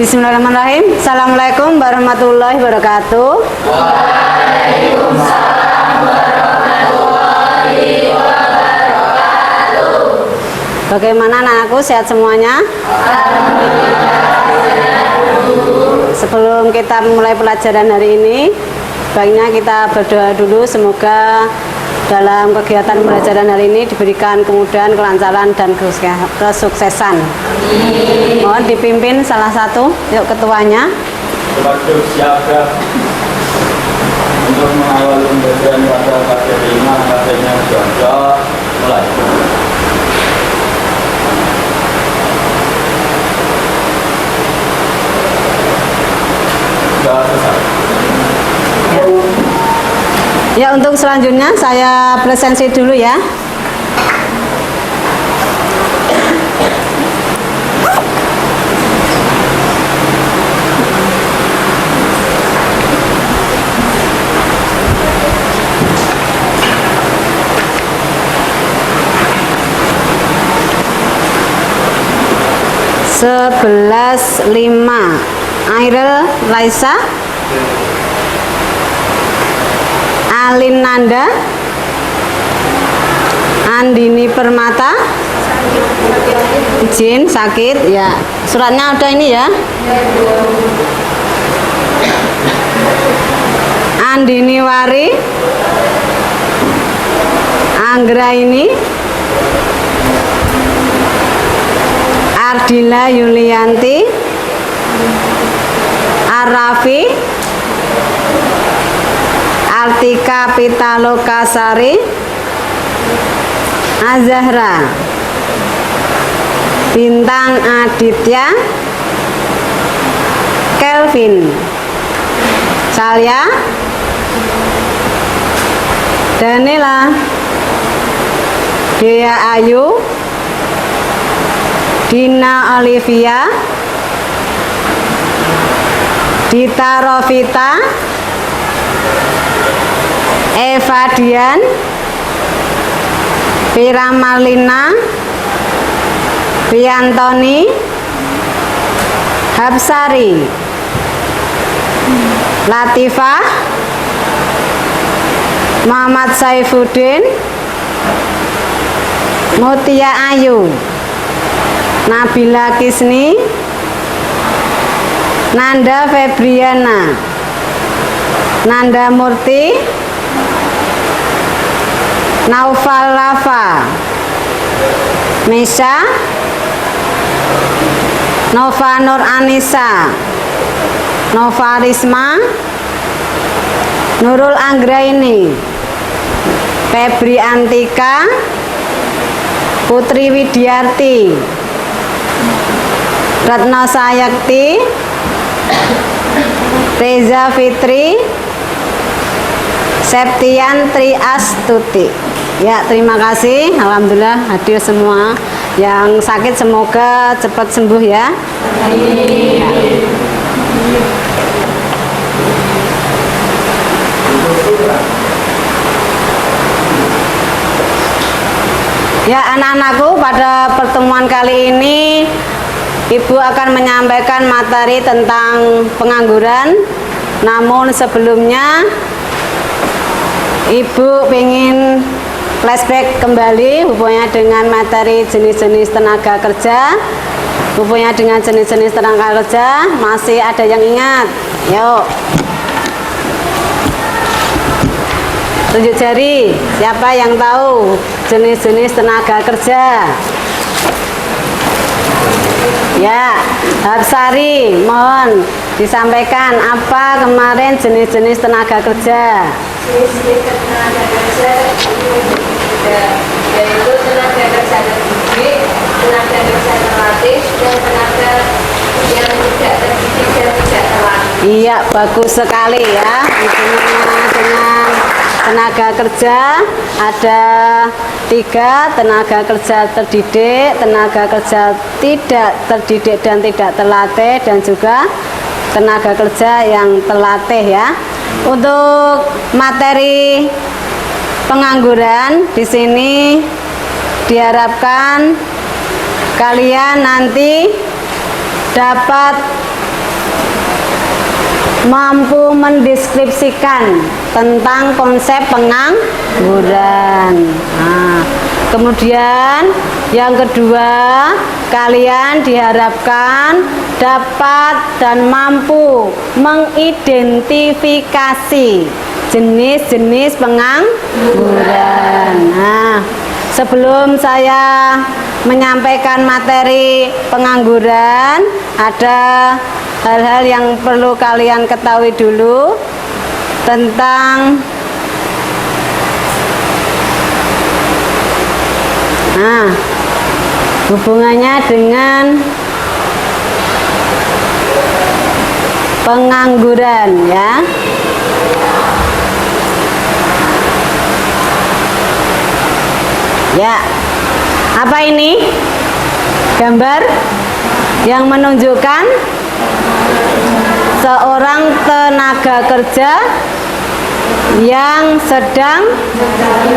Bismillahirrahmanirrahim. Assalamualaikum warahmatullahi wabarakatuh. Waalaikumsalam warahmatullahi wabarakatuh. Bagaimana anakku, sehat semuanya? Sebelum kita mulai pelajaran hari ini, baiknya kita berdoa dulu, semoga dalam kegiatan pembelajaran hari ini diberikan kemudahan, kelancaran, dan kesuksesan. Mohon dipimpin salah satu, yuk ketuanya. Waduh, siaga untuk mengawal pembelajaran pada KD 5, KD-nya sudah mulai. Sudah selesai. Ya, untuk selanjutnya saya presensi dulu ya. Sebelas lima Airel Laisa, Alin Nanda, Andini Permata, izin sakit ya. Suratnya udah ini ya. Andini Wari, Anggra ini, Ardila Yulianti, Arafi, Artika Pitalokasari, Azahra, Bintang Aditya, Kelvin, Salya, Danila, Dea Ayu, Dina Olivia, Dita Rovita, Eva Dian, Vira Marlina, Riantoni, Habsari, Latifah, Muhammad Saifuddin, Mutia Ayu, Nabila Kisni, Nanda Febriana, Nanda Murti, Naufal Lafa, Mesha, Nova Nur Anissa, Nova Risma, Nurul Anggraini, Febri Antika, Putri Widiarti, Ratna Sayakti, Reza Fitri, Septian Tri Astuti. Ya, terima kasih. Alhamdulillah hadir semua. Yang sakit semoga cepat sembuh ya. Ya, anak-anakku, pada pertemuan kali ini Ibu akan menyampaikan materi tentang pengangguran. Namun sebelumnya Ibu ingin flashback kembali hubungannya dengan materi jenis-jenis tenaga kerja. Hubungannya dengan jenis-jenis tenaga kerja, masih ada yang ingat? Yuk, tunjuk jari, siapa yang tahu jenis-jenis tenaga kerja? Ya, Habsari, mohon disampaikan apa kemarin jenis-jenis tenaga kerja. Jenis tenaga kerja yaitu tenaga kerja terdidik, tenaga kerja terlatih, dan tenaga yang tidak terdidik dan tidak terlatih. Iya, bagus sekali ya. Hubungannya dengan tenaga kerja ada 3, tenaga kerja terdidik, tenaga kerja tidak terdidik dan tidak terlatih, dan juga tenaga kerja yang terlatih ya. Untuk materi pengangguran di sini diharapkan kalian nanti dapat mampu mendeskripsikan tentang konsep pengangguran. Nah, kemudian yang kedua, kalian diharapkan dapat dan mampu mengidentifikasi jenis-jenis pengangguran. Nah, sebelum saya menyampaikan materi pengangguran, ada hal-hal yang perlu kalian ketahui dulu tentang hubungannya dengan pengangguran, ya. Ya, apa ini? Gambar yang menunjukkan seorang tenaga kerja yang sedang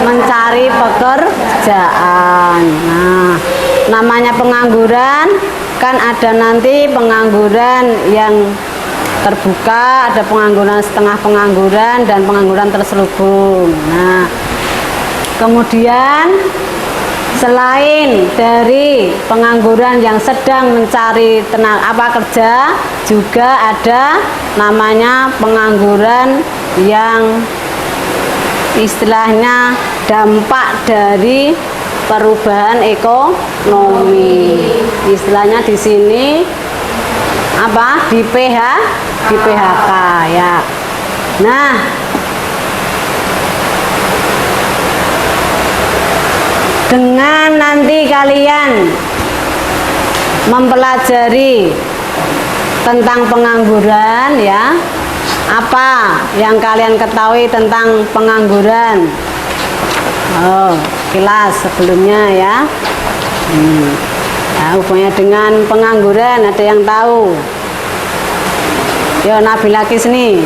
mencari pekerjaan. Nah, namanya pengangguran, kan ada nanti pengangguran yang terbuka, ada pengangguran setengah pengangguran, dan pengangguran terselubung. Nah, kemudian selain dari pengangguran yang sedang mencari kerja, juga ada namanya pengangguran yang istilahnya dampak dari perubahan ekonomi. Istilahnya di sini apa? Di PHK, ya. Nah, dengan nanti kalian mempelajari tentang pengangguran, ya, apa yang kalian ketahui tentang pengangguran? Oh, kilas sebelumnya, ya. Nah, hubungannya dengan pengangguran, ada yang tahu? Yo, Nabila Kisni.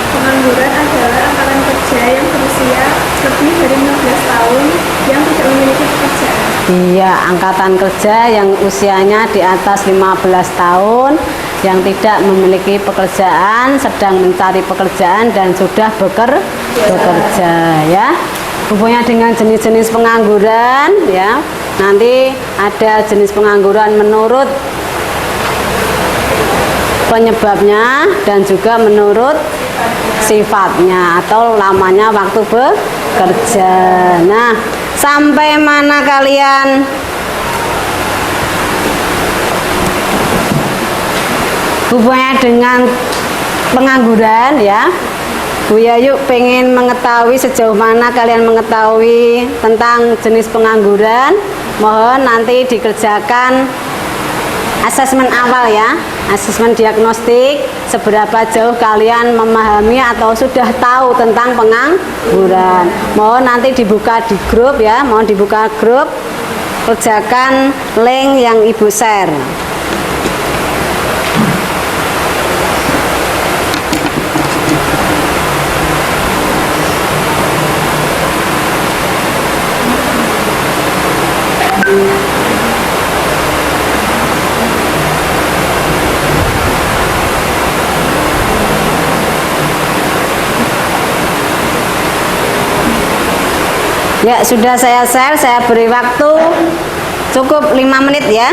Pengangguran adalah angkatan kerja yang berusia lebih dari 15 tahun yang tidak memiliki pekerjaan. Iya, angkatan kerja yang usianya di atas 15 tahun yang tidak memiliki pekerjaan, sedang mencari pekerjaan, dan sudah bekerja, ya. Hubungannya dengan jenis-jenis pengangguran, ya. Nanti ada jenis pengangguran menurut penyebabnya dan juga menurut sifatnya atau lamanya waktu bekerja. Nah, sampai mana kalian? Hubungannya dengan pengangguran, ya. Bu Yayu pengen mengetahui sejauh mana kalian mengetahui tentang jenis pengangguran. Mohon nanti dikerjakan asesmen awal, ya, asesmen diagnostik, seberapa jauh kalian memahami atau sudah tahu tentang pengangguran. Mohon nanti dibuka di grup, ya, mohon dibuka grup, kerjakan link yang ibu share. Ya, sudah saya share, saya beri waktu cukup 5 menit, ya.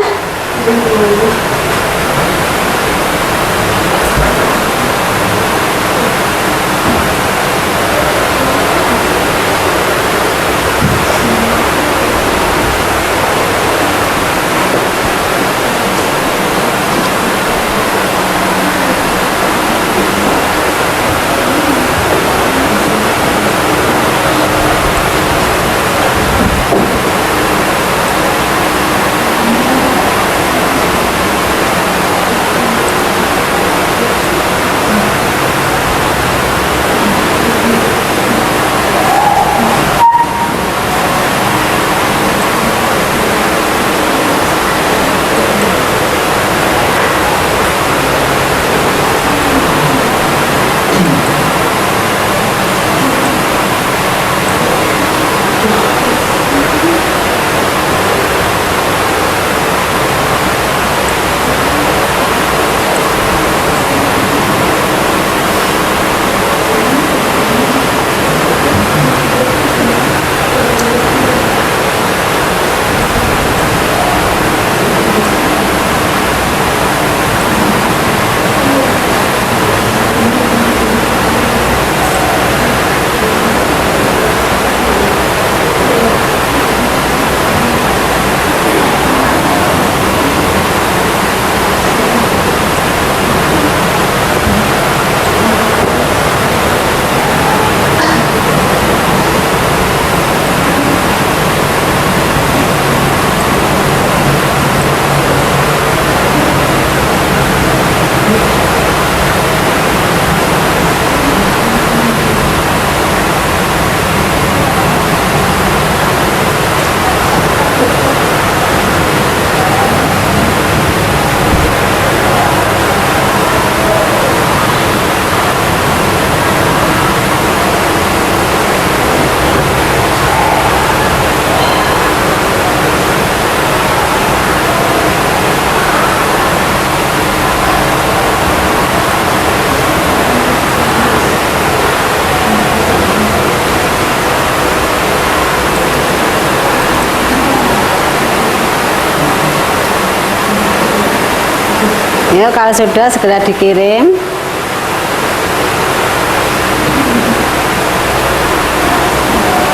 Yuk, kalau sudah segera dikirim.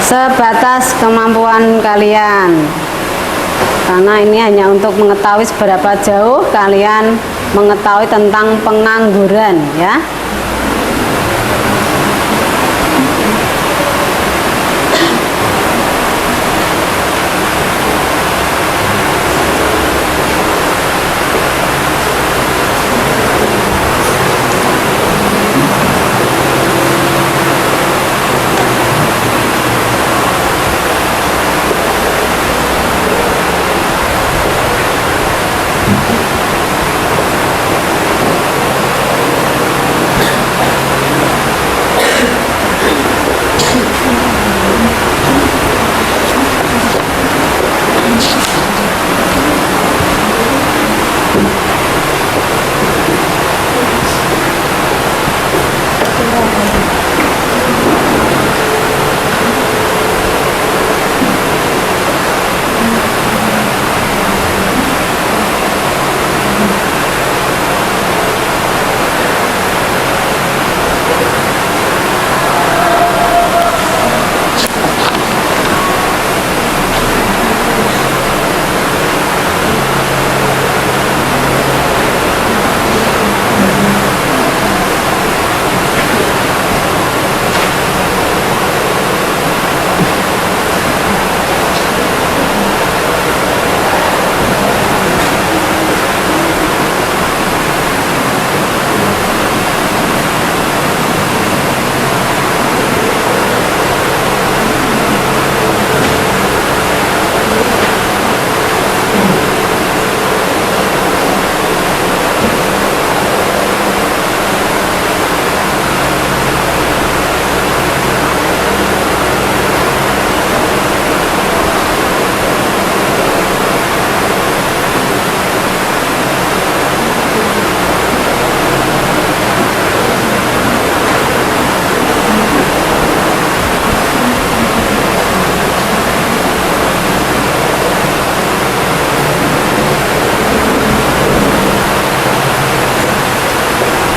Sebatas kemampuan kalian, karena ini hanya untuk mengetahui seberapa jauh kalian mengetahui tentang pengangguran, ya.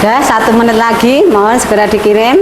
Sudah 1 menit lagi, mohon segera dikirim.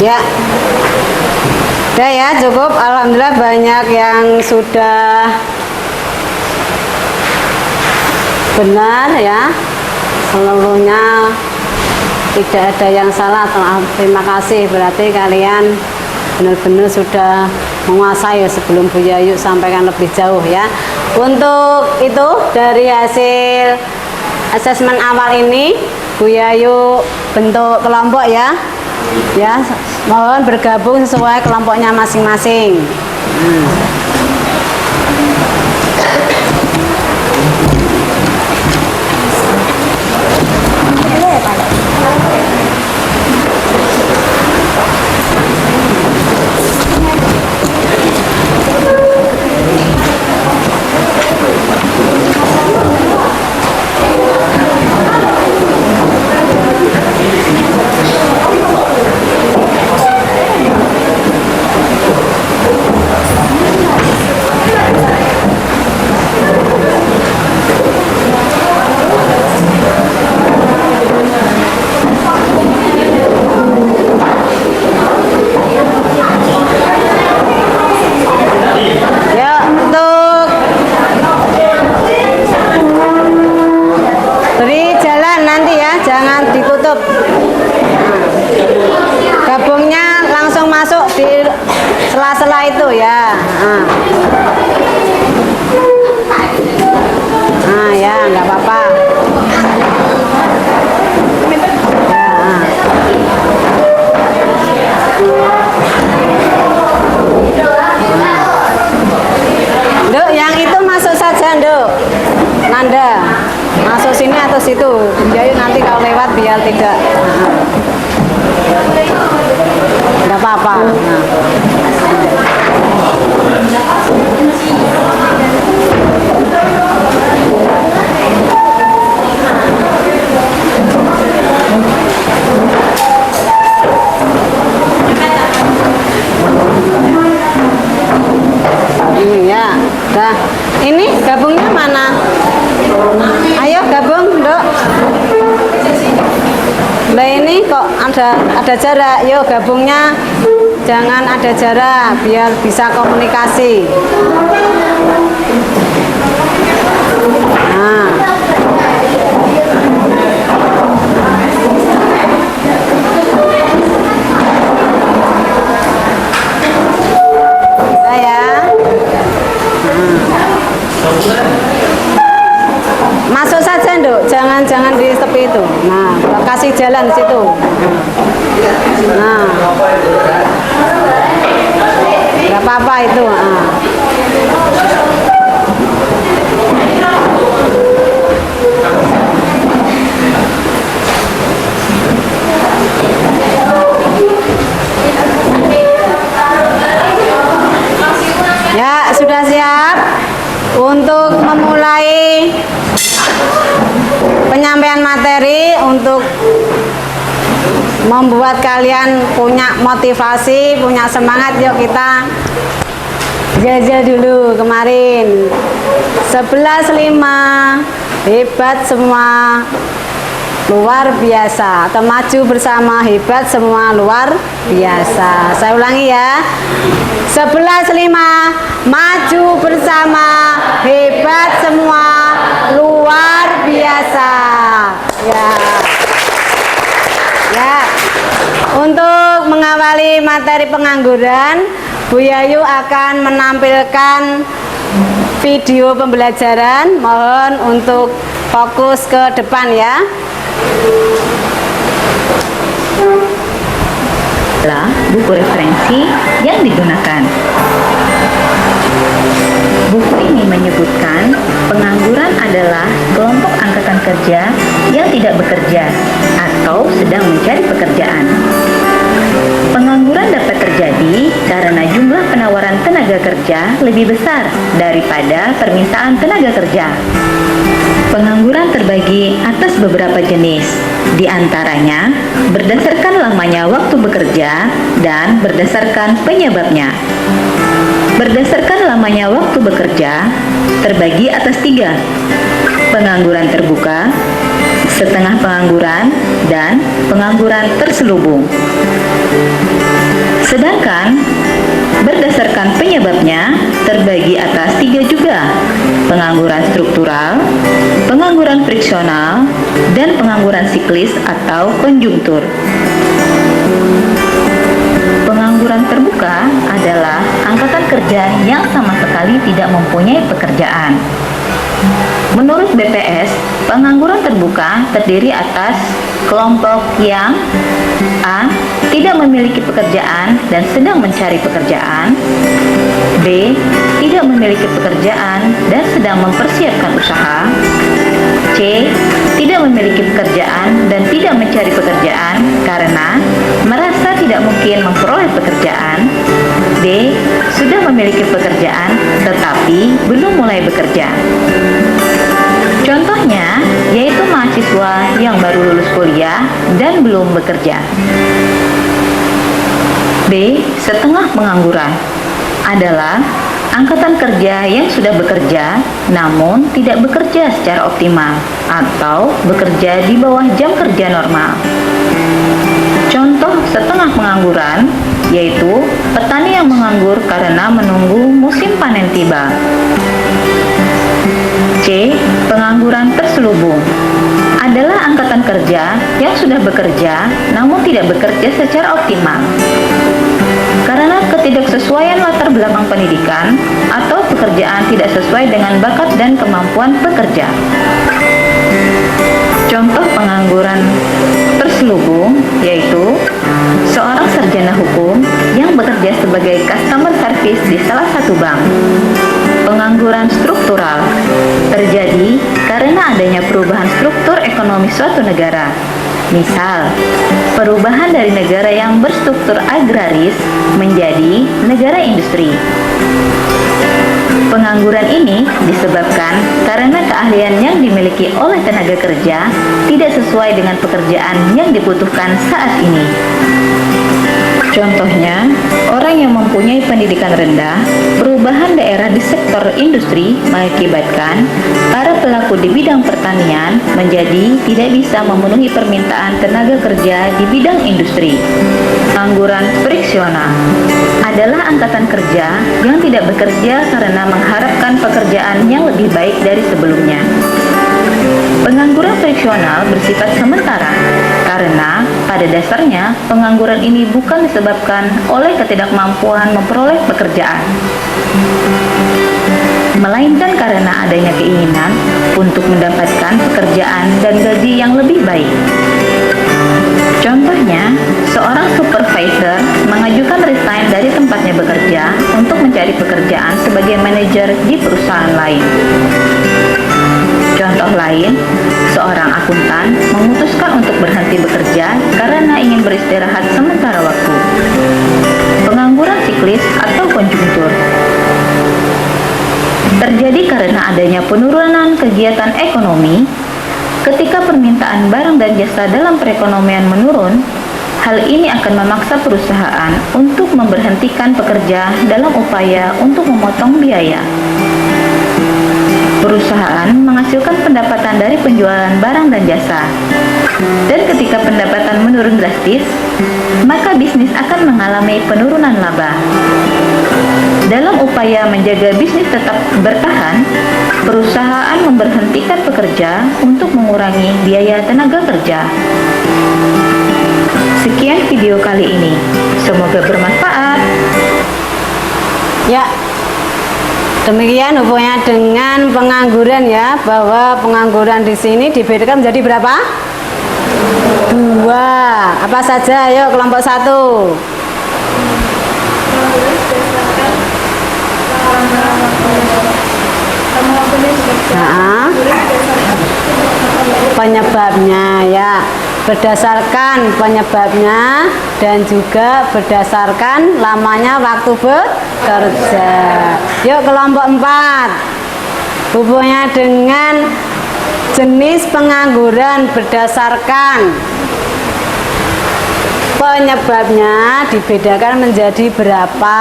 Ya, udah ya, cukup. Alhamdulillah banyak yang sudah benar ya, seluruhnya tidak ada yang salah. Terima kasih, berarti kalian benar-benar sudah menguasai. Sebelum Bu Yayu sampaikan lebih jauh ya. Untuk itu dari hasil asesmen awal ini Bu Yayu bentuk kelompok ya. Ya, mohon bergabung sesuai kelompoknya masing-masing. Ya, untuk beri jalan nanti ya, jangan ditutup. Gabungnya langsung masuk di sela-sela itu ya. Nah ya, nggak apa-apa. Duk, yang itu masuk saja, Duk. Nanda, masuk sini atau situ. Jadi nanti kalau lewat biar tidak. Nggak apa-apa. Ya, dah. Ini gabungnya mana? Ayo gabung, Dok. Nah ini kok ada jarak. Yuk gabungnya jangan ada jarak biar bisa komunikasi. Nah. Bisa ya. Masuk saja, Nduk. Jangan di tepi itu. Nah, kasih jalan di situ. Nah. Enggak apa-apa itu. Nah. Ya, sudah siap untuk memulai penyampaian materi untuk membuat kalian punya motivasi, punya semangat. Yuk kita jajal dulu kemarin 11.5 hebat semua, luar biasa, atau maju bersama hebat semua, luar biasa. Saya ulangi ya, 11.5 maju bersama hebat semua, luar biasa. Ya. Ya. Untuk mengawali materi pengangguran, Bu Yayu akan menampilkan video pembelajaran. Mohon untuk fokus ke depan ya. Buku referensi yang digunakan. Buku ini menyebutkan pengangguran adalah kelompok angkatan kerja yang tidak bekerja atau sedang mencari pekerjaan. Pengangguran dapat terjadi karena jumlah penawaran tenaga kerja lebih besar daripada permintaan tenaga kerja. Pengangguran terbagi atas beberapa jenis, di antaranya berdasarkan lamanya waktu bekerja dan berdasarkan penyebabnya. Berdasarkan lamanya waktu bekerja, terbagi atas 3, pengangguran terbuka, setengah pengangguran, dan pengangguran terselubung. Sedangkan berdasarkan penyebabnya terbagi atas 3 juga, pengangguran struktural, pengangguran friksional, dan pengangguran siklis atau konjungtur. Pengangguran terbuka adalah angkatan kerja yang sama sekali tidak mempunyai pekerjaan. Menurut BPS, pengangguran terbuka terdiri atas kelompok yang A. Tidak memiliki pekerjaan dan sedang mencari pekerjaan, B. Tidak memiliki pekerjaan dan sedang mempersiapkan usaha, C. Tidak memiliki pekerjaan dan tidak mencari pekerjaan karena merasa tidak mungkin memperoleh pekerjaan, D. Sudah memiliki pekerjaan tetapi belum mulai bekerja. Contohnya yaitu mahasiswa yang baru lulus kuliah dan belum bekerja. B. Setengah pengangguran adalah angkatan kerja yang sudah bekerja namun tidak bekerja secara optimal atau bekerja di bawah jam kerja normal. Contoh setengah pengangguran yaitu petani yang menganggur karena menunggu musim panen tiba. C. Pengangguran terselubung adalah angkatan kerja yang sudah bekerja namun tidak bekerja secara optimal karena ketidaksesuaian latar belakang pendidikan atau pekerjaan tidak sesuai dengan bakat dan kemampuan pekerja. Contoh pengangguran terselubung yaitu seorang sarjana hukum yang bekerja sebagai customer service di salah satu bank. Pengangguran struktural terjadi karena adanya perubahan struktur ekonomi suatu negara. Misal, perubahan dari negara yang berstruktur agraris menjadi negara industri. Pengangguran ini disebabkan karena keahlian yang dimiliki oleh tenaga kerja tidak sesuai dengan pekerjaan yang dibutuhkan saat ini. Contohnya, orang yang mempunyai pendidikan rendah, perubahan daerah di sektor industri mengakibatkan para pelaku di bidang pertanian menjadi tidak bisa memenuhi permintaan tenaga kerja di bidang industri. Pengangguran friksional adalah angkatan kerja yang tidak bekerja karena mengharapkan pekerjaan yang lebih baik dari sebelumnya. Pengangguran friksional bersifat sementara karena pada dasarnya pengangguran ini bukan disebabkan oleh ketidakmampuan memperoleh pekerjaan, melainkan karena adanya keinginan untuk mendapatkan pekerjaan dan gaji yang lebih baik. Contohnya, seorang supervisor mengajukan resign dari tempatnya bekerja untuk mencari pekerjaan sebagai manajer di perusahaan lain. Contoh lain, seorang akuntan memutuskan untuk berhenti bekerja karena ingin beristirahat sementara waktu. Pengangguran siklis atau konjungtur terjadi karena adanya penurunan kegiatan ekonomi. Ketika permintaan barang dan jasa dalam perekonomian menurun, hal ini akan memaksa perusahaan untuk memberhentikan pekerja dalam upaya untuk memotong biaya. Perusahaan menghasilkan pendapatan dari penjualan barang dan jasa. Dan ketika pendapatan menurun drastis, maka bisnis akan mengalami penurunan laba. Dalam upaya menjaga bisnis tetap bertahan, perusahaan memberhentikan pekerja untuk mengurangi biaya tenaga kerja. Sekian video kali ini. Semoga bermanfaat. Ya, demikian hubungannya dengan pengangguran ya, bahwa pengangguran di sini dibedakan menjadi berapa? 2. Apa saja? Ayo kelompok 1. Nah, penyebabnya ya, berdasarkan penyebabnya dan juga berdasarkan lamanya waktu bekerja. Yuk kelompok 4, hubungannya dengan jenis pengangguran berdasarkan penyebabnya dibedakan menjadi berapa.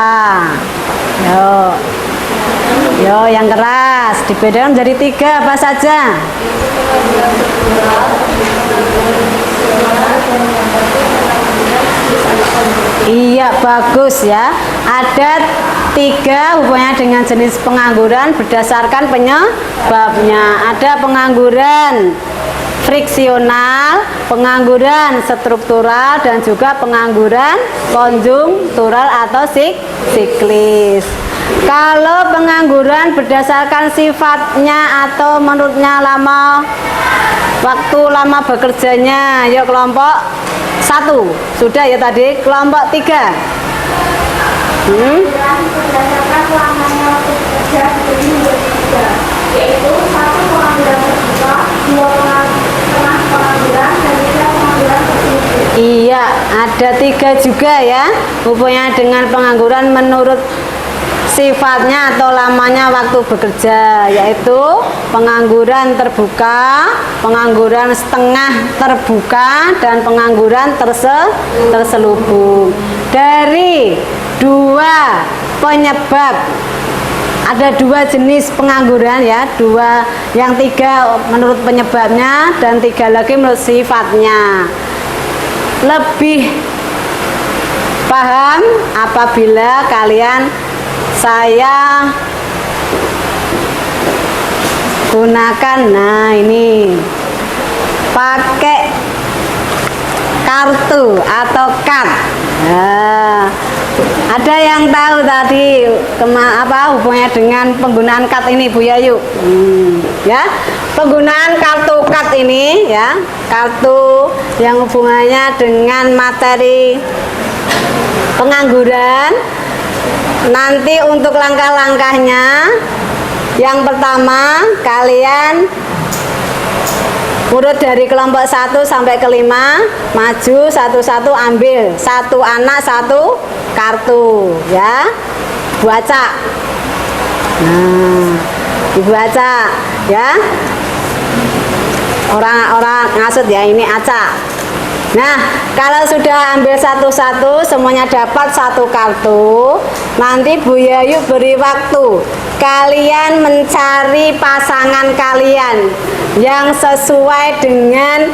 Yo, yang keras dibedakan menjadi 3, apa saja? Iya, bagus ya. Ada 3 hubungannya dengan jenis pengangguran berdasarkan penyebabnya. Ada pengangguran friksional, pengangguran struktural, dan juga pengangguran konjungtural atau siklis. Kalau pengangguran berdasarkan sifatnya atau menurutnya lama waktu lama bekerjanya, yuk kelompok 1 sudah ya tadi, kelompok 3 Berdasarkan lamanya waktu bekerja dibagi menjadi 3, yaitu 1 pengangguran terbuka, 2 setengah pengangguran, dan 3 pengangguran tertutup. Iya, ada 3 juga ya hubungannya dengan pengangguran menurut sifatnya atau lamanya waktu bekerja, yaitu pengangguran terbuka, pengangguran setengah terbuka, dan pengangguran terselubung. Dari 2 penyebab, ada 2 jenis pengangguran ya, 2, yang 3 menurut penyebabnya dan 3 lagi menurut sifatnya. Lebih paham apabila kalian saya gunakan, nah ini pakai kartu atau kad. Nah, ada yang tahu tadi apa hubungannya dengan penggunaan kad ini, Bu Yayu? Ya, penggunaan kartu kad ini ya, kartu yang hubungannya dengan materi pengangguran. Nanti untuk langkah-langkahnya, yang pertama kalian urut dari kelompok 1 sampai ke 5, maju satu-satu, ambil 1 anak 1 kartu ya, baca. Nah, dibaca ya, orang-orang ngasut ya, ini acak. Nah, kalau sudah ambil satu-satu, semuanya dapat 1 kartu, nanti Bu Yayu beri waktu kalian mencari pasangan kalian yang sesuai dengan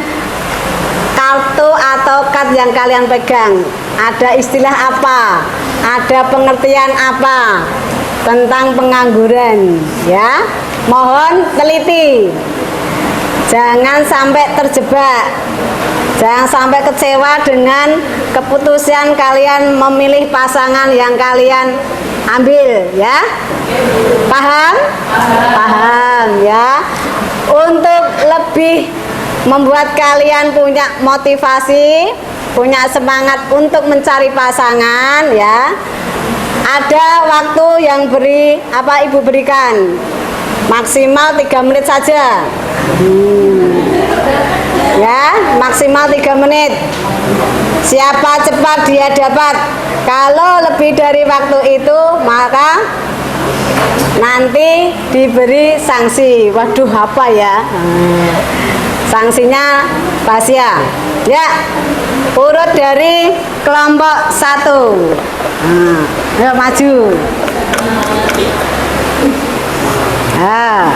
kartu atau kad yang kalian pegang. Ada istilah apa? Ada pengertian apa tentang pengangguran ya? Mohon teliti. Jangan sampai terjebak. Jangan sampai kecewa dengan keputusan kalian memilih pasangan yang kalian ambil ya. Paham? Paham ya. Untuk lebih membuat kalian punya motivasi, punya semangat untuk mencari pasangan ya. Ada waktu yang Ibu berikan. Maksimal 3 menit saja. Ya, maksimal 3 menit. Siapa cepat dia dapat. Kalau lebih dari waktu itu, maka nanti diberi sanksi. Waduh, apa ya? Sanksinya rahasia. Ya, urut dari kelompok 1. Ayo maju. Ya.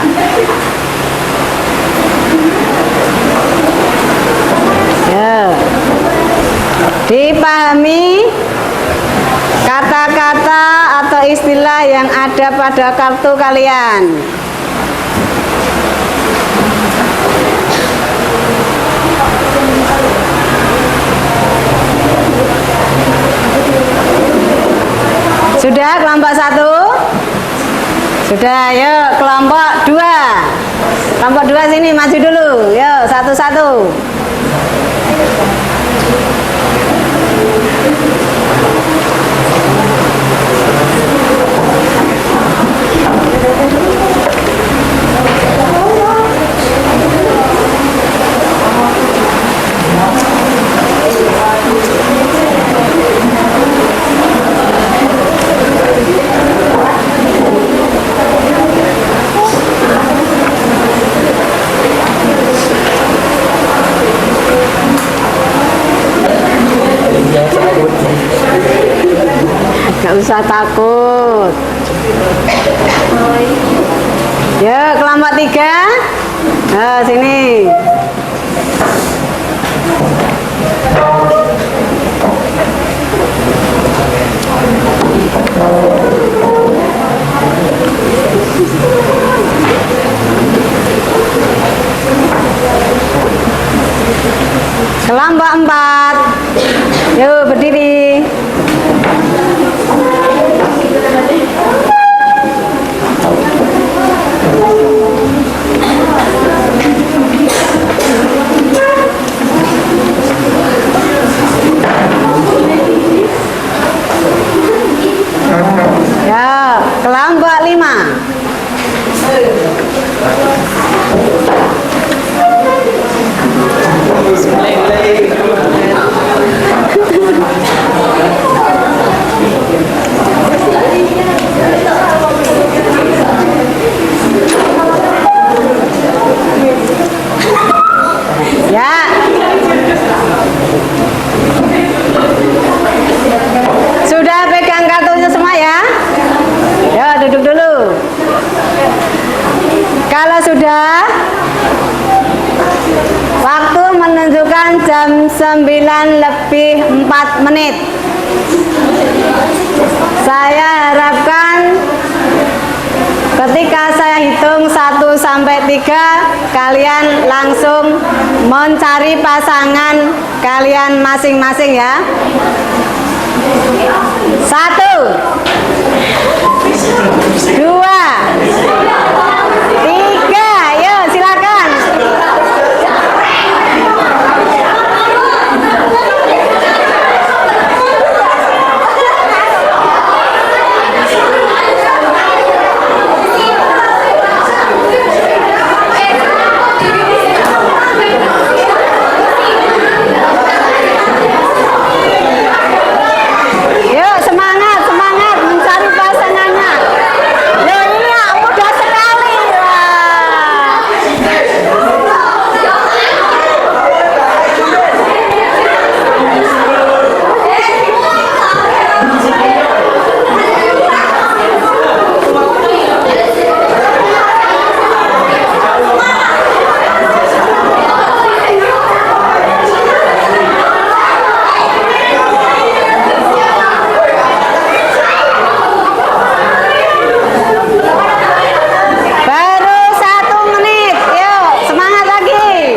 Dipahami kata-kata atau istilah yang ada pada kartu kalian. Sudah kelompok 1? Sudah, yuk kelompok 2. Kelompok 2 sini maju dulu. Yuk, satu-satu. Gak usah takut. Ya, kelompok 3. Nah, sini. Kelompok 4. Yuk berdiri. semua. Ya. Sudah pegang kartunya semua ya? Ya, duduk dulu. Kalau sudah, waktu menunjukkan jam 9:04. Saya harapkan ketika saya hitung 1 sampai 3, kalian langsung mencari pasangan kalian masing-masing ya. 1, 2, 3, ayo silakan. Yuk semangat, semangat mencari pasangannya. Loh ini ya mudah sekali. Wah. Baru 1 menit, yuk semangat lagi.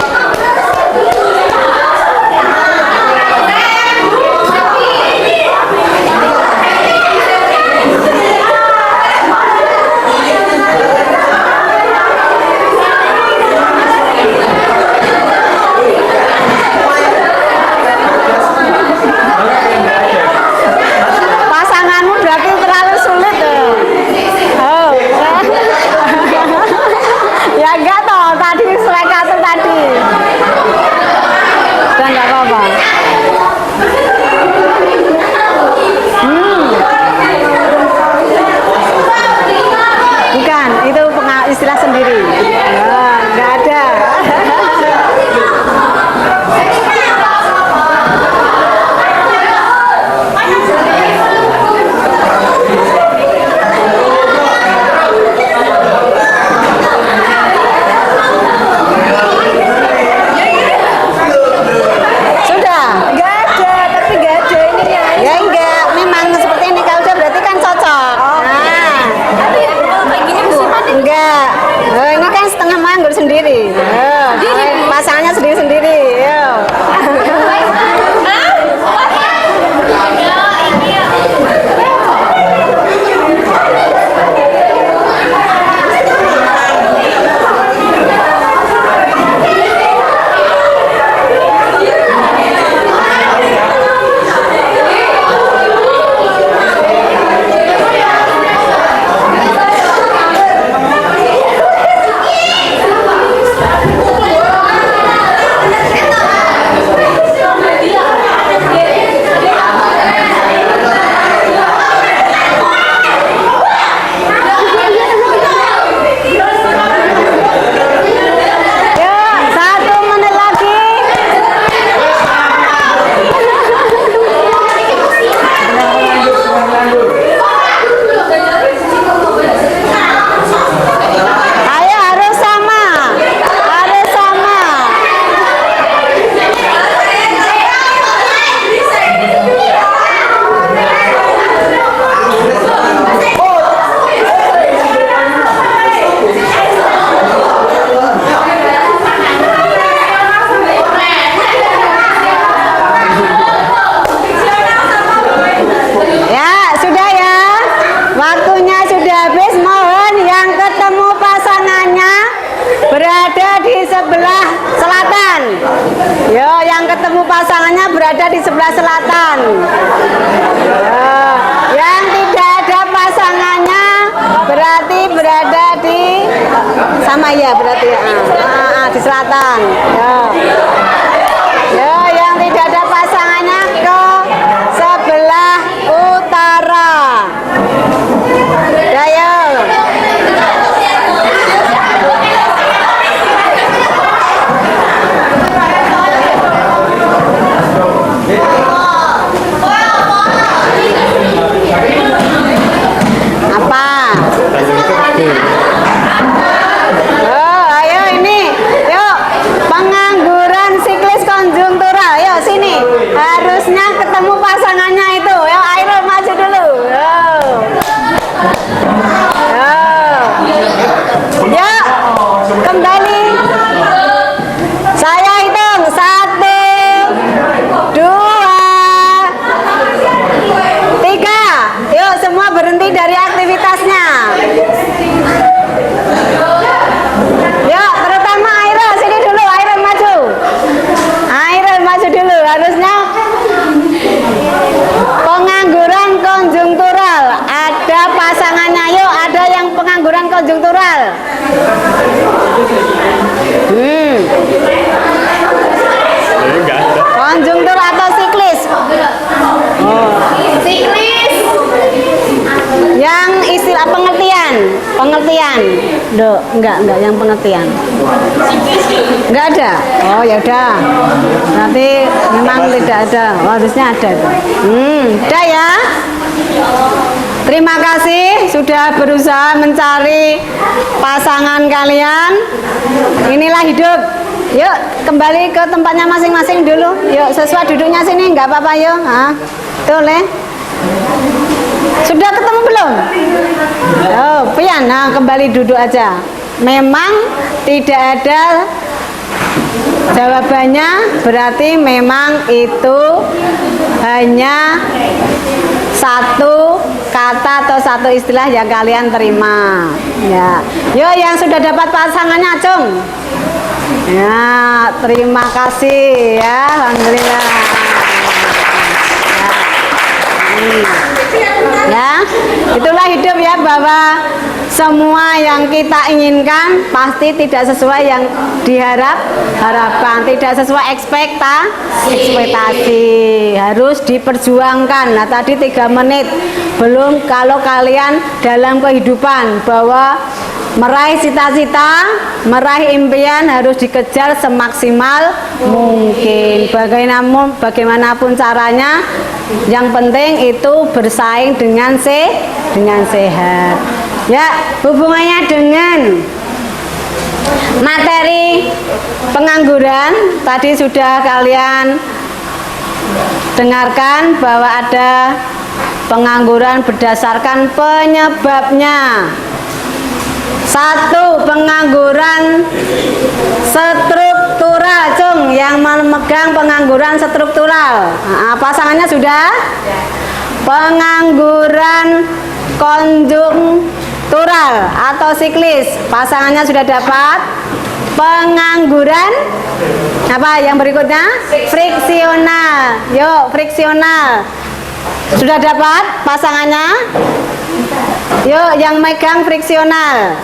Pasanganmu berarti terlalu sulit tuh. Oh. Ya enggak toh, tadi sesuai kartu tadi. Dan enggak apa-apa. Bukan, itu istilah sendiri. Nah, enggak ada. Sudah? Enggak ada, tapi enggak ada ininya. Ya enggak, memang seperti ini kalau udah berarti kan cocok. Nah, Tapi kalau kayak gini mesti mati. enggak. Oh, ini kan setengah manggur sendiri. Oh, pasangannya sendiri-sendiri. Yuk. Yuk, 1 menit lagi. Ayo harus sama. Harus sama. Ya, sudah ya. Waktunya sudah habis. Mohon yang ketemu pasangannya berada di sebelah selatan. Yo, yang ketemu pasangannya berada di sebelah selatan. Yo, yang tidak ada pasangannya berarti ya berarti ya. Di selatan. Ya. Ya, yang tidak ada pasangannya ke sebelah utara. Ya, ya. Apa? Oh, ayo ini. Yuk, pengangguran siklis konjungtural. Yuk sini. Harusnya ketemu pasangannya itu. Yuk, Airul maju dulu. Yuk, kembali. Saya hitung 1, 2, 3. Yuk, semua berhenti dari aktivitasnya. Yuk, terutama Airul, sini dulu. Airul maju. Airul maju dulu. Harusnya pengangguran konjungtural. Ada pasangannya. Yuk, ada yang pengangguran konjungtural. Konjungtur atau siklis? Siklis. Yang istilah pengertian. Duh, enggak yang pengertian. Enggak ada. Oh, ya udah. Nanti memang tidak ada. Oh, harusnya ada itu. Udah ya. Terima kasih sudah berusaha mencari pasangan kalian. Inilah hidup. Yuk, kembali ke tempatnya masing-masing dulu. Yuk, sesuai duduknya sini, nggak apa-apa yuk. Tuh, Le. Sudah ketemu belum? Oh, pian. Nah, kembali duduk aja. Memang tidak ada jawabannya, berarti memang itu hanya satu kata atau satu istilah yang kalian terima. Ya, yo yang sudah dapat pasangannya, Cung. Ya, terima kasih ya, alhamdulillah. Ya, itulah hidup ya, bahwa semua yang kita inginkan pasti tidak sesuai yang harapkan, tidak sesuai ekspektasi, harus diperjuangkan. Nah, tadi 3 menit belum kalau kalian dalam kehidupan bahwa meraih cita-cita, meraih impian harus dikejar semaksimal mungkin. Bagaimanapun caranya, yang penting itu bersaing dengan sehat. Ya, hubungannya dengan materi pengangguran tadi sudah kalian dengarkan bahwa ada pengangguran berdasarkan penyebabnya. 1, pengangguran struktural, Cung, yang memegang pengangguran struktural. Nah, pasangannya sudah. Pengangguran konjungtural atau siklis, pasangannya sudah dapat. Pengangguran apa yang berikutnya? Friksional. Yuk, friksional. Sudah dapat pasangannya? Yuk, yang megang friksional.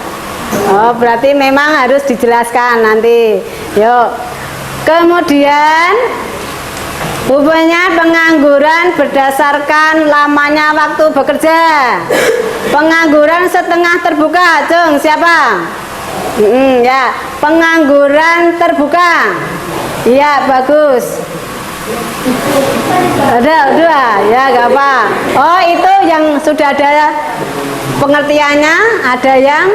Oh, berarti memang harus dijelaskan nanti. Yuk. Kemudian hubungannya pengangguran berdasarkan lamanya waktu bekerja. Pengangguran setengah terbuka, Cung, siapa? Ya, pengangguran terbuka. Iya, bagus. Ada 2, ya gak apa. Oh, itu yang sudah ada pengertiannya, ada yang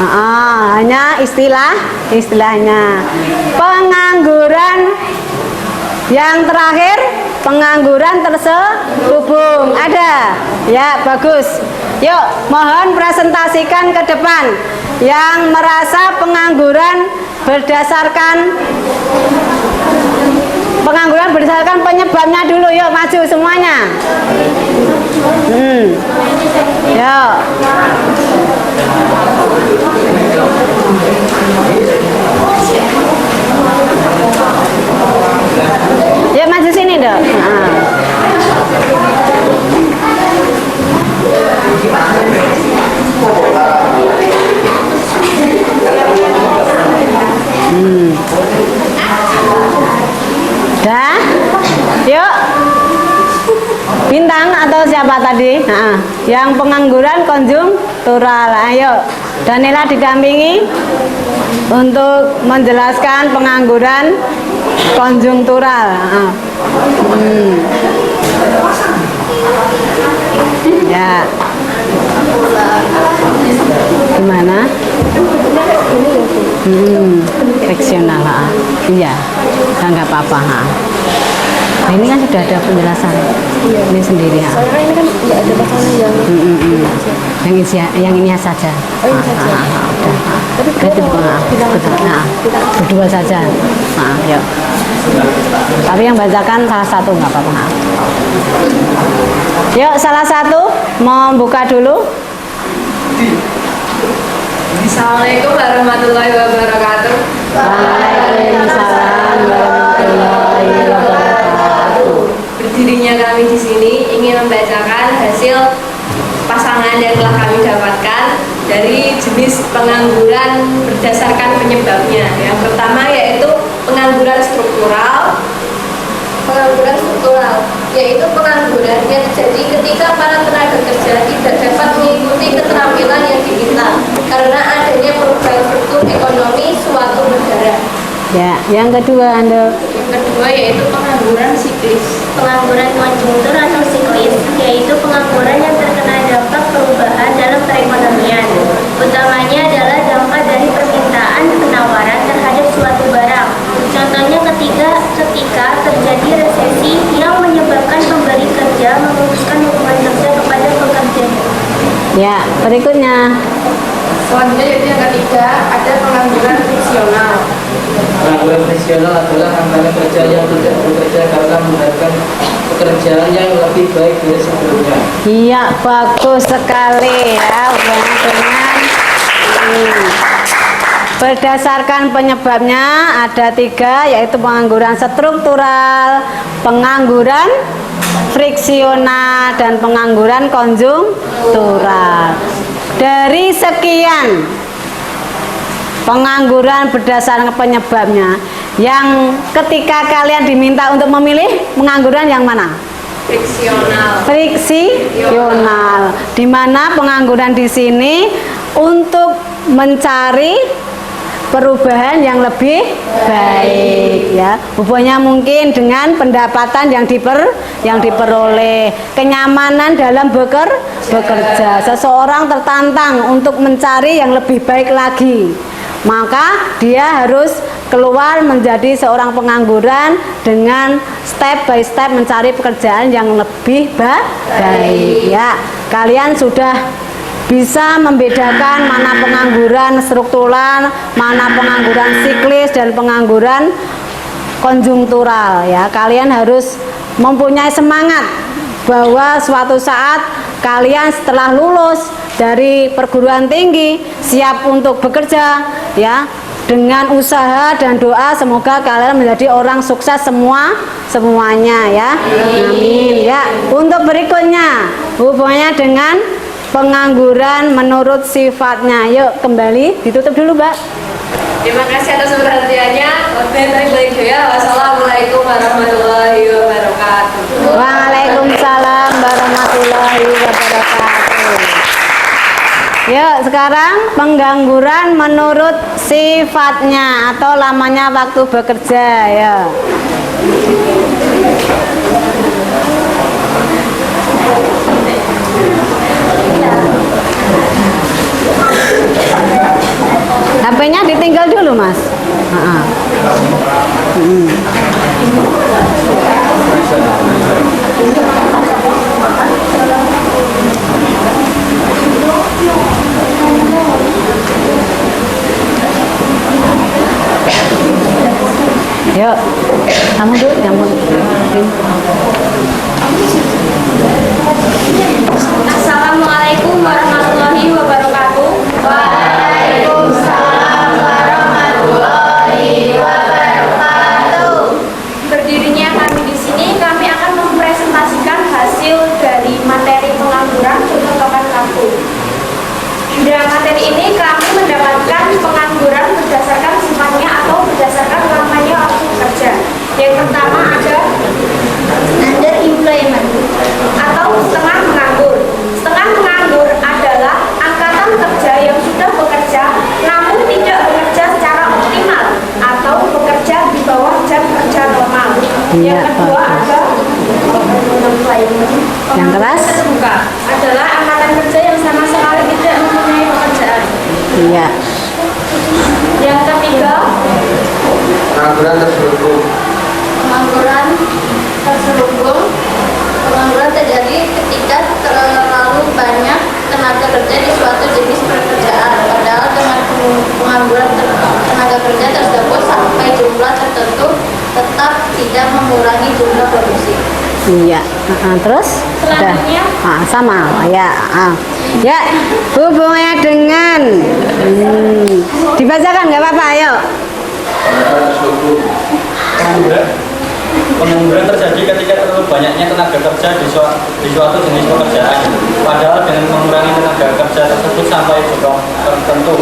hanya istilahnya. Pengangguran yang terakhir, pengangguran terselubung, ada. Ya, bagus. Yuk, mohon presentasikan ke depan yang merasa pengangguran berdasarkan penyebabnya dulu. Yuk, maju semuanya. Yuk. Ya, maju sini dong. siapa tadi? Nah, yang pengangguran konjungtural. Ayo, Danila didampingi untuk menjelaskan pengangguran konjungtural. Ya. Gimana? Fiksional. Iya, nggak apa-apa. Nah, ini kan sudah ada penjelasan. Ini sendiri. Soalnya ini kan nggak ada pasalnya Yang ini saja. Udah. Tapi Itu berdua saja. Nah, yuk. Tapi yang bacakan salah satu nggak apa-apa. Yuk, salah satu mau buka dulu. Assalamualaikum warahmatullahi wabarakatuh. Waalaikumsalam warahmatullahi wabarakatuh. Berdirinya kami di sini ingin membacakan hasil pasangan yang telah kami dapatkan dari jenis pengangguran berdasarkan penyebabnya. Yang pertama yaitu pengangguran struktural. Pengangguran struktural yaitu pengangguran yang terjadi ketika para tenaga kerja tidak dapat mengikuti keterampilan yang diminta karena adanya perubahan struktur ekonomi suatu negara. Ya, yang kedua Anda. Yang kedua yaitu pengangguran siklis. Pengangguran konjungtur atau siklis yaitu pengangguran yang terkena dampak perubahan dalam perekonomian. Utamanya adalah dampak dari permintaan penawaran terhadap suatu barang. Contohnya ketika terjadi resesi yang menyebabkan pemberi kerja memutuskan hubungan kerja kepada pekerja. Ya, berikutnya. Selanjutnya yaitu yang ketiga ada pengangguran friksional. Pengangguran friksional adalah antara kerja yang tidak bekerja karena mengharapkan pekerjaan yang lebih baik dari sebelumnya. Iya, bagus sekali ya hubungannya dengan berdasarkan penyebabnya ada 3 yaitu pengangguran struktural, pengangguran friksional dan pengangguran konjungtural. Dari sekian pengangguran berdasarkan penyebabnya, yang ketika kalian diminta untuk memilih pengangguran yang mana? Friksional. Di mana pengangguran di sini untuk mencari perubahan yang lebih baik ya. Hubungannya mungkin dengan pendapatan yang diperoleh, kenyamanan dalam bekerja. Seseorang tertantang untuk mencari yang lebih baik lagi. Maka dia harus keluar menjadi seorang pengangguran dengan step by step mencari pekerjaan yang lebih baik ya. Kalian sudah bisa membedakan mana pengangguran struktural, mana pengangguran siklis dan pengangguran konjungtural ya. Kalian harus mempunyai semangat bahwa suatu saat kalian setelah lulus dari perguruan tinggi siap untuk bekerja ya. Dengan usaha dan doa semoga kalian menjadi orang sukses semuanya ya. Amin ya. Untuk berikutnya hubungannya dengan pengangguran menurut sifatnya. Yuk kembali ditutup dulu Mbak. Terima kasih atas perhatiannya. Wassalamualaikum warahmatullahi wabarakatuh. Waalaikumsalam warahmatullahi wabarakatuh. Yuk sekarang pengangguran menurut sifatnya atau lamanya waktu bekerja ya. HP-nya ditinggal dulu Mas. Yuk, kamu dulu, kamu. Assalamualaikum warahmatullahi wabarakatuh. Waalaikumsalam warahmatullahi wabarakatuh. Berdirinya kami di sini, kami akan mempresentasikan hasil dari materi pengangguran contoh kapan kampung. Dalam materi ini kami mendapatkan pengangguran berdasarkan sifatnya atau berdasarkan lamanya waktu kerja. Yang pertama ada Underemployment atau setengah Iya, Yang kedua bagus. ada Yang keras? terbuka adalah angkatan kerja yang sama sekali tidak mempunyai pekerjaan. Iya. Yang ketiga, Pengangguran terselubung. Pengangguran terselubung. Pengangguran terjadi ketika terlalu banyak tenaga kerja di suatu jenis pekerjaan. Padahal dengan pengangguran tenaga kerja tersebut sampai jumlah tertentu tetap tidak mengurangi jumlah produksi. Iya. Terus? Udah. Selanjutnya. Sama. Ya. Ya. Hubungannya dengan dibacakan nggak apa-apa. Ayo. Pengangguran terselubung. Pengangguran terjadi ketika terlalu banyaknya tenaga kerja di suatu jenis pekerjaan, padahal dengan mengurangi tenaga kerja tersebut sampai jumlah tertentu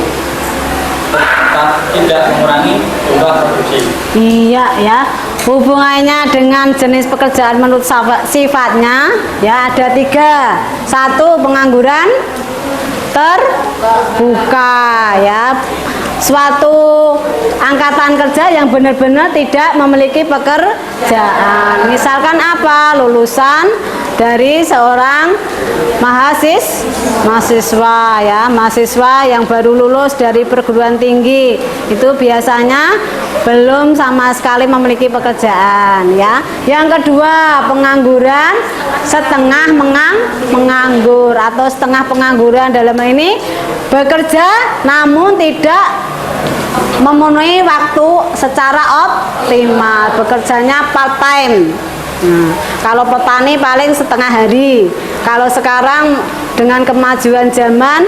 tidak mengurangi jumlah produksi. Iya ya, hubungannya dengan jenis pekerjaan menurut sifatnya ya ada 3. 1, pengangguran terbuka ya, suatu angkatan kerja yang benar-benar tidak memiliki pekerjaan. Misalkan apa? Lulusan dari seorang mahasiswa ya, mahasiswa yang baru lulus dari perguruan tinggi itu biasanya belum sama sekali memiliki pekerjaan ya. Yang kedua, pengangguran setengah menganggur atau setengah pengangguran, dalam ini bekerja namun tidak memenuhi waktu secara optimal, bekerjanya part time. Kalau petani paling setengah hari. Kalau sekarang dengan kemajuan zaman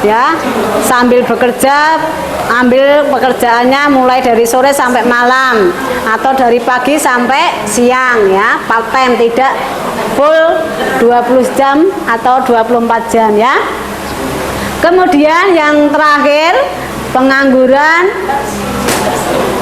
ya, sambil bekerja, ambil pekerjaannya mulai dari sore sampai malam atau dari pagi sampai siang ya, part time, tidak full 20 jam atau 24 jam ya. Kemudian yang terakhir, pengangguran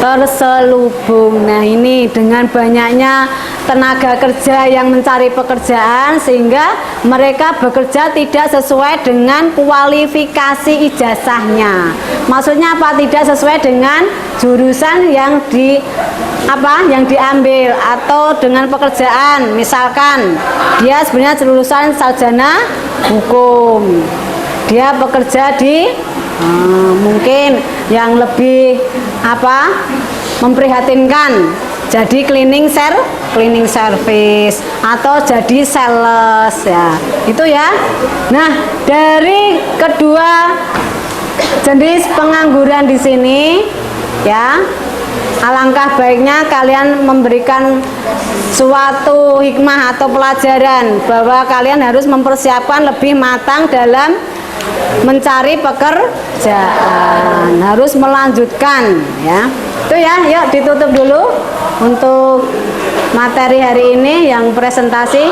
terselubung. Nah, ini dengan banyaknya tenaga kerja yang mencari pekerjaan sehingga mereka bekerja tidak sesuai dengan kualifikasi ijazahnya. Maksudnya apa? Tidak sesuai dengan jurusan yang diambil atau dengan pekerjaan. Misalkan dia sebenarnya lulusan sarjana hukum. Dia bekerja di mungkin yang lebih memprihatinkan, jadi cleaning service atau jadi sales ya, itu ya. Nah, dari kedua jenis pengangguran di sini ya, alangkah baiknya kalian memberikan suatu hikmah atau pelajaran bahwa kalian harus mempersiapkan lebih matang dalam mencari pekerjaan, harus melanjutkan ya. Itu ya, yuk ditutup dulu untuk materi hari ini yang presentasi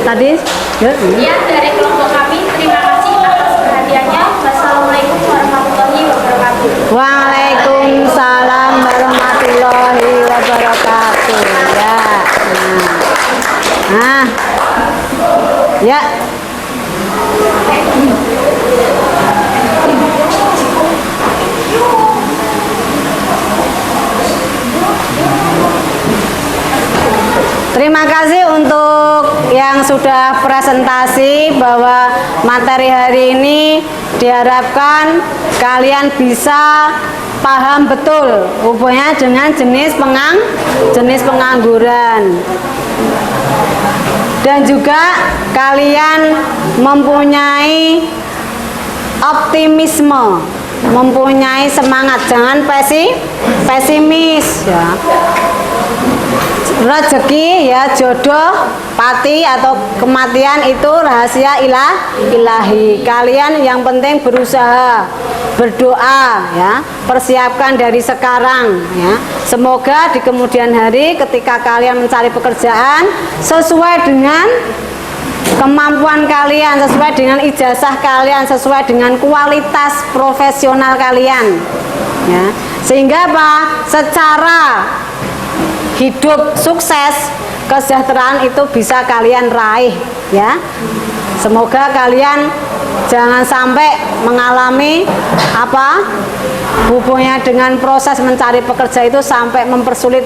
tadi. Yuk. Sekian dari kelompok kami. Terima kasih atas perhatiannya. Wassalamualaikum warahmatullahi wabarakatuh. Waalaikumsalam warahmatullahi wabarakatuh ya. Nah. Ya. Terima kasih untuk yang sudah presentasi, bahwa materi hari ini diharapkan kalian bisa paham betul hubungannya dengan jenis pengangguran, dan juga kalian mempunyai optimisme, mempunyai semangat, jangan pesimis ya. Rezeki ya, jodoh, pati atau kematian itu rahasia ilahi. Kalian yang penting berusaha, berdoa ya, persiapkan dari sekarang ya. Semoga di kemudian hari ketika kalian mencari pekerjaan sesuai dengan kemampuan kalian, sesuai dengan ijazah kalian, sesuai dengan kualitas profesional kalian ya. Sehingga apa? Secara hidup sukses, kesejahteraan itu bisa kalian raih ya. Semoga kalian jangan sampai mengalami hubungannya dengan proses mencari pekerja itu sampai mempersulit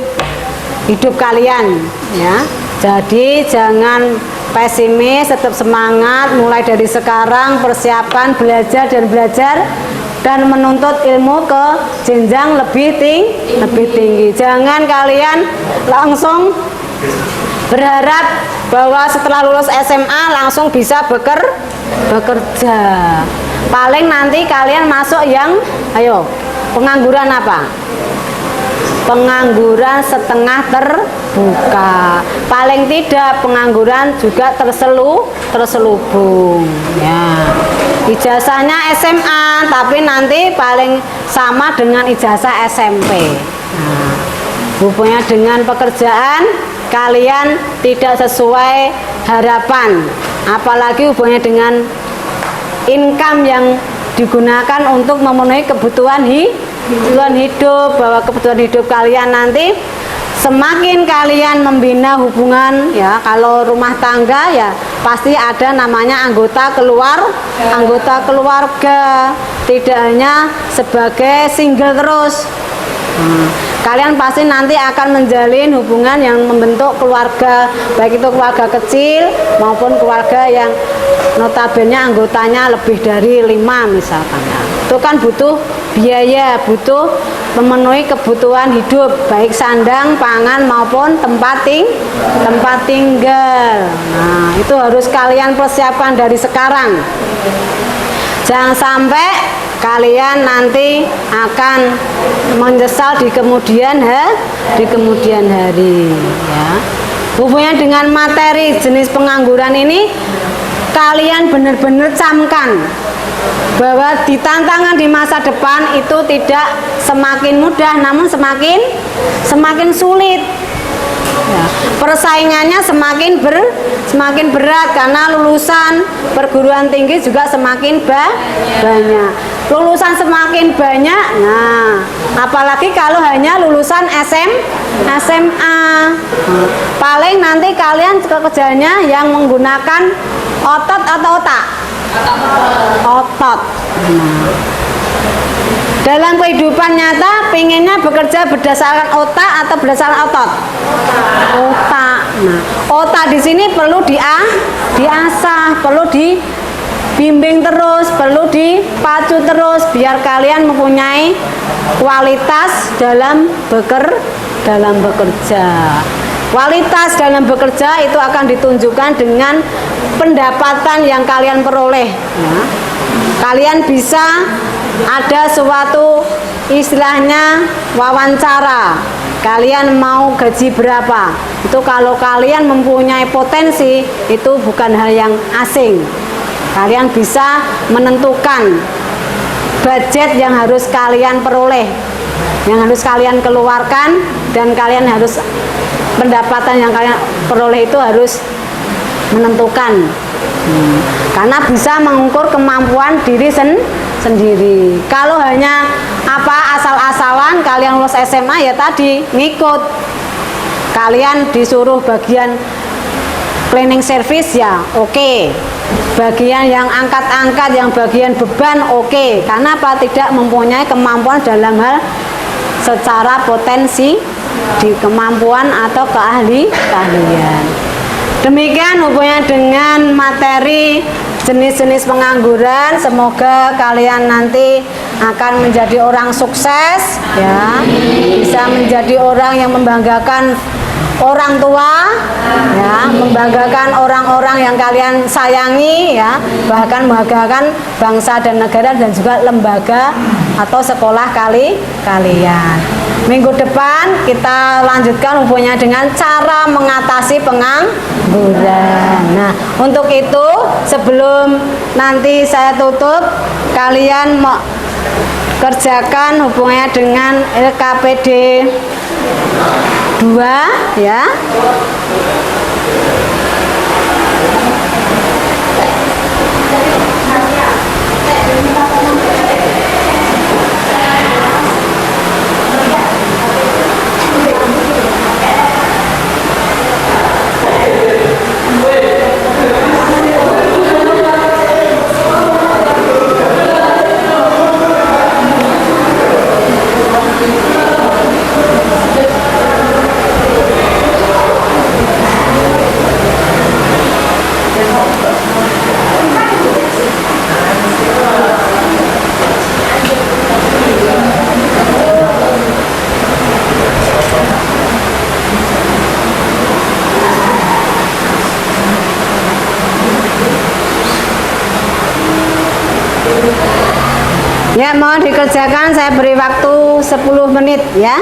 hidup kalian ya. Jadi jangan pesimis, tetap semangat mulai dari sekarang, persiapan belajar dan menuntut ilmu ke jenjang lebih tinggi. Jangan kalian langsung berharap bahwa setelah lulus SMA langsung bisa bekerja. Paling nanti kalian masuk yang pengangguran apa? Pengangguran setengah terbuka. Paling tidak pengangguran juga terselubung ya. Ijazahnya SMA tapi nanti paling sama dengan ijazah SMP. Nah, hubungannya dengan pekerjaan kalian tidak sesuai harapan, apalagi hubungannya dengan income yang digunakan untuk memenuhi kebutuhan hidup, bahwa kebutuhan hidup kalian nanti semakin kalian membina hubungan ya, kalau rumah tangga ya pasti ada namanya anggota keluarga, tidak hanya sebagai single terus. Kalian pasti nanti akan menjalin hubungan yang membentuk keluarga, baik itu keluarga kecil maupun keluarga yang notabene anggotanya lebih dari 5 misalkan. Itu kan butuh biaya, butuh memenuhi kebutuhan hidup, baik sandang, pangan maupun tempat tinggal. Nah, itu harus kalian persiapkan dari sekarang. Jangan sampai kalian nanti akan menyesal di kemudian hari ya. Hubungannya dengan materi jenis pengangguran ini kalian benar-benar camkan bahwa di tantangan di masa depan itu tidak semakin mudah namun semakin sulit ya. Persaingannya semakin berat karena lulusan perguruan tinggi juga semakin banyak. Lulusan semakin banyak, nah apalagi kalau hanya lulusan SMA. Paling nanti kalian kerjanya yang menggunakan otot atau otak? Otot. Nah, dalam kehidupan nyata pinginnya bekerja berdasarkan otak atau berdasarkan otot? Otak. Nah, otak di sini perlu diasah, perlu dibimbing terus, perlu dipacu terus biar kalian mempunyai kualitas dalam bekerja. Kualitas dalam bekerja itu akan ditunjukkan dengan pendapatan yang kalian peroleh ya. Kalian bisa ada suatu istilahnya wawancara, kalian mau gaji berapa, itu kalau kalian mempunyai potensi itu bukan hal yang asing. Kalian bisa menentukan budget yang harus kalian peroleh, yang harus kalian keluarkan, dan kalian harus pendapatan yang kalian peroleh itu harus menentukan. Karena bisa mengukur kemampuan diri sendiri. Kalau hanya asal-asalan kalian lulus SMA ya tadi ngikut, kalian disuruh bagian cleaning service ya oke. Bagian yang angkat-angkat, yang bagian beban oke. Karena apa? Tidak mempunyai kemampuan dalam hal secara potensi di kemampuan atau keahlian. Demikian hubungannya dengan materi jenis-jenis pengangguran. Semoga kalian nanti akan menjadi orang sukses ya, bisa menjadi orang yang membanggakan orang tua ya, membanggakan orang-orang yang kalian sayangi ya, bahkan membanggakan bangsa dan negara dan juga lembaga atau sekolah kalian. Minggu depan kita lanjutkan hubungannya dengan cara mengatasi pengangguran. Nah, untuk itu sebelum nanti saya tutup, kalian mau kerjakan hubungannya dengan LKPD 2 ya. Ya, mohon dikerjakan, saya beri waktu 10 menit ya.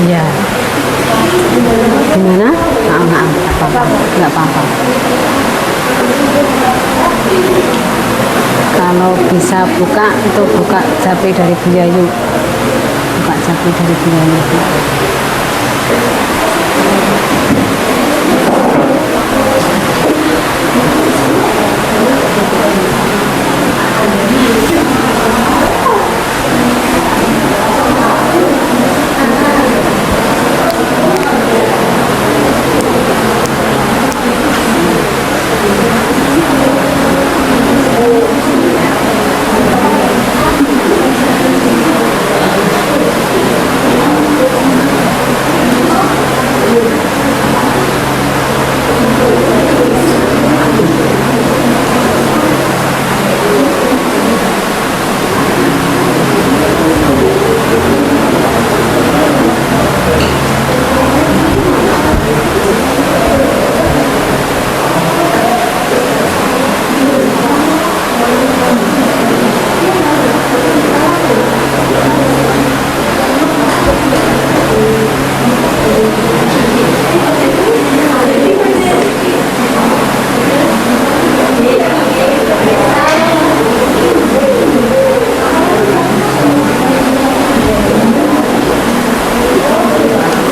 Ya. Gimana? Nggak apa-apa. Kalau bisa buka, itu buka Japri dari Bu Yayu. Buka Japri dari Bu Yayu.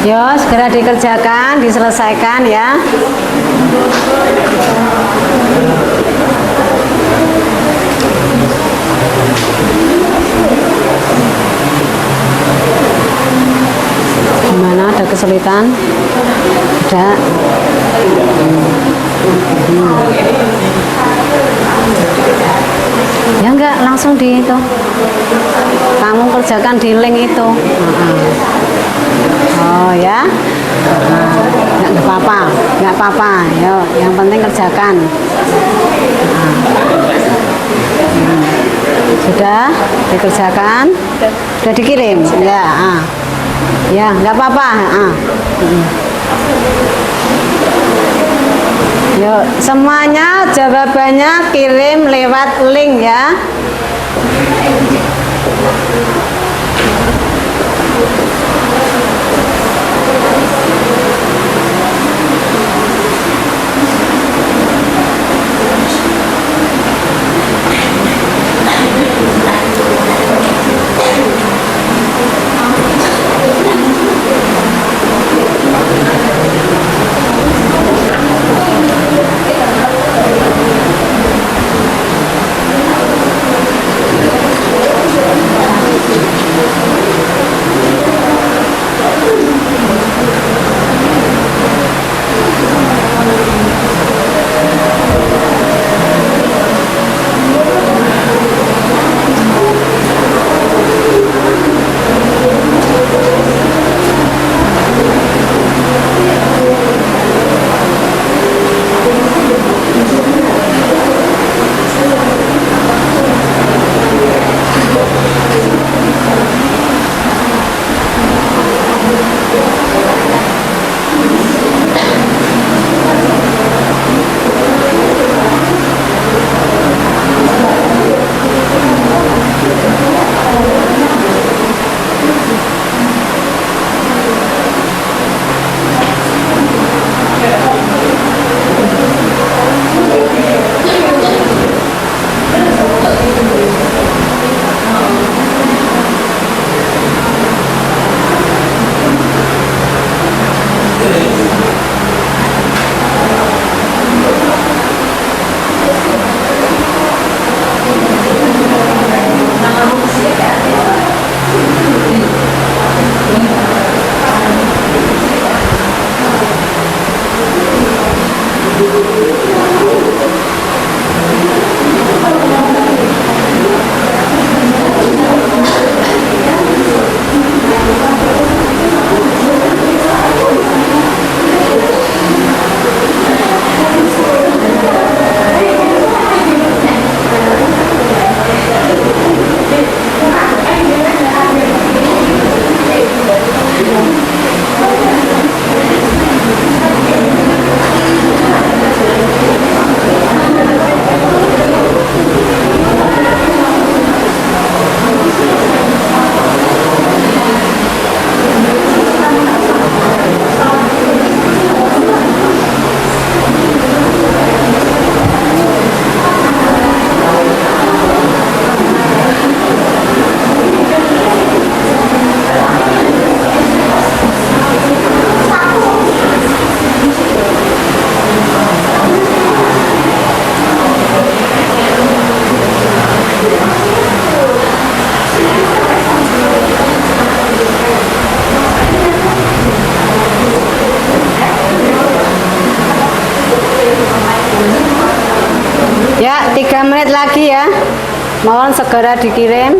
Yo, segera dikerjakan, diselesaikan ya. Gimana, ada kesulitan? Ada. Ya enggak, langsung di itu. Kamu kerjakan di link itu. Oh ya, nggak apa-apa. Yo, yang penting kerjakan. Sudah dikerjakan, sudah dikirim. Ya, ya nggak apa-apa. Yuk, semuanya jawabannya kirim lewat link ya. Ya, 3 menit lagi ya. Mohon segera dikirim.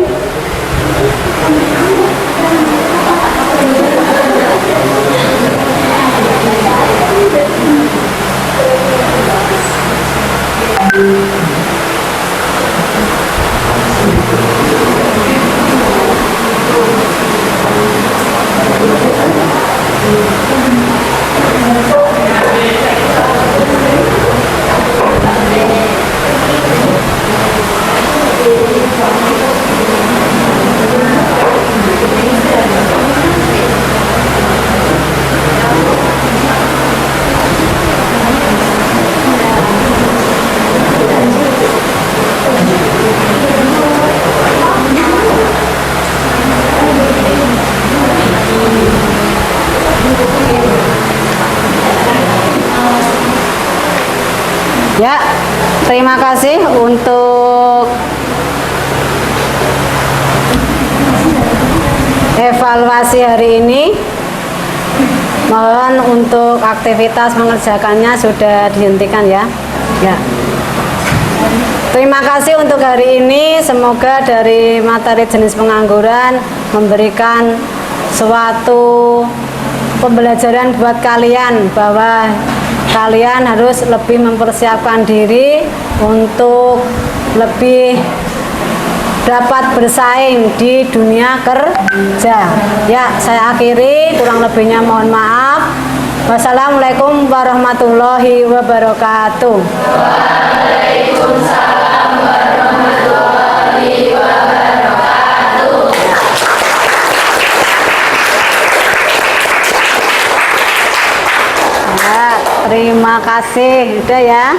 Ya, terima kasih untuk evaluasi hari ini. Mohon untuk aktivitas mengerjakannya sudah dihentikan ya. Ya. Terima kasih untuk hari ini. Semoga dari materi jenis pengangguran memberikan suatu pembelajaran buat kalian bahwa kalian harus lebih mempersiapkan diri untuk lebih dapat bersaing di dunia kerja. Ya, saya akhiri, kurang lebihnya mohon maaf. Wassalamualaikum warahmatullahi wabarakatuh. Ya, terima kasih. Udah ya.